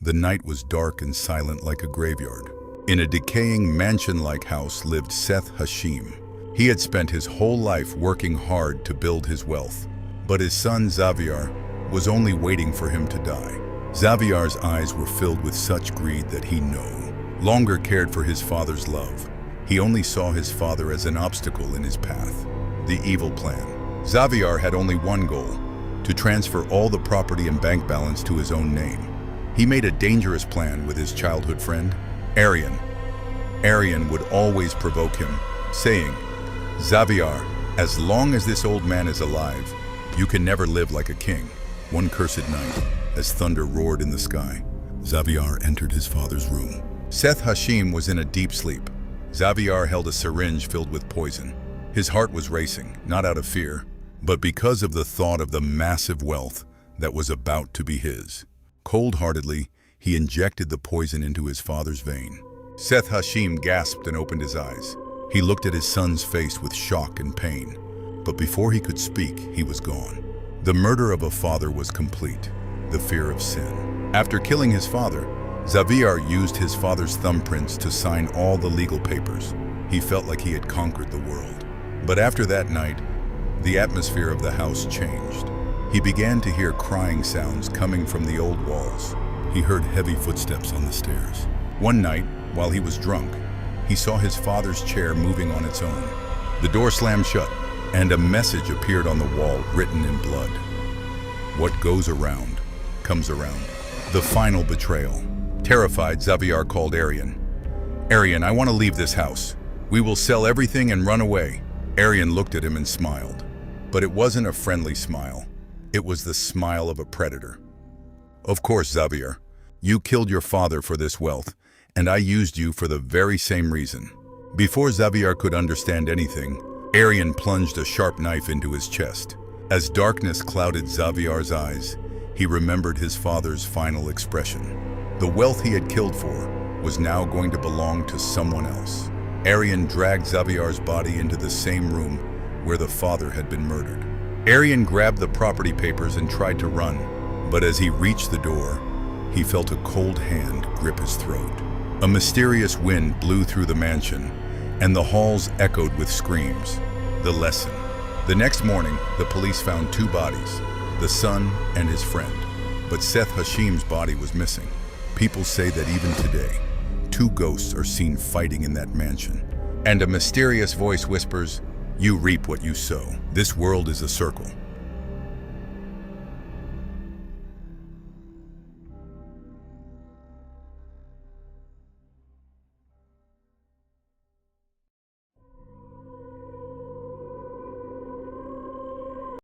The night was dark and silent like a graveyard. In a decaying mansion-like house lived Seth Hashim. He had spent his whole life working hard to build his wealth, but his son Xavier was only waiting for him to die. Xavier's eyes were filled with such greed that he no longer cared for his father's love. He only saw his father as an obstacle in his path. The evil plan. Xavier had only one goal: to transfer all the property and bank balance to his own name. He made a dangerous plan with his childhood friend, Arian. Arian would always provoke him, saying, "Xavier, as long as this old man is alive, you can never live like a king." One cursed night, as thunder roared in the sky, Xavier entered his father's room. Seth Hashim was in a deep sleep. Xavier held a syringe filled with poison. His heart was racing, not out of fear, but because of the thought of the massive wealth that was about to be his. Cold-heartedly, he injected the poison into his father's vein. Seth Hashim gasped and opened his eyes. He looked at his son's face with shock and pain, but before he could speak, he was gone. The murder of a father was complete, the fear of sin. After killing his father, Xavier used his father's thumbprints to sign all the legal papers. He felt like he had conquered the world. But after that night, the atmosphere of the house changed. He began to hear crying sounds coming from the old walls. He heard heavy footsteps on the stairs. One night, while he was drunk, he saw his father's chair moving on its own. The door slammed shut, and a message appeared on the wall written in blood. "What goes around, comes around." The final betrayal. Terrified, Xavier called Arian. "Arian, I want to leave this house. We will sell everything and run away." Arian looked at him and smiled. But it wasn't a friendly smile. It was the smile of a predator. "Of course, Xavier. You killed your father for this wealth, and I used you for the very same reason." Before Xavier could understand anything, Arian plunged a sharp knife into his chest. As darkness clouded Xavier's eyes, he remembered his father's final expression. The wealth he had killed for was now going to belong to someone else. Arian dragged Xavier's body into the same room where the father had been murdered. Arian grabbed the property papers and tried to run, but as he reached the door, he felt a cold hand grip his throat. A mysterious wind blew through the mansion, and the halls echoed with screams. The lesson. The next morning, the police found two bodies, the son and his friend. But Seth Hashim's body was missing. People say that even today, two ghosts are seen fighting in that mansion. And a mysterious voice whispers, "You reap what you sow. This world is a circle.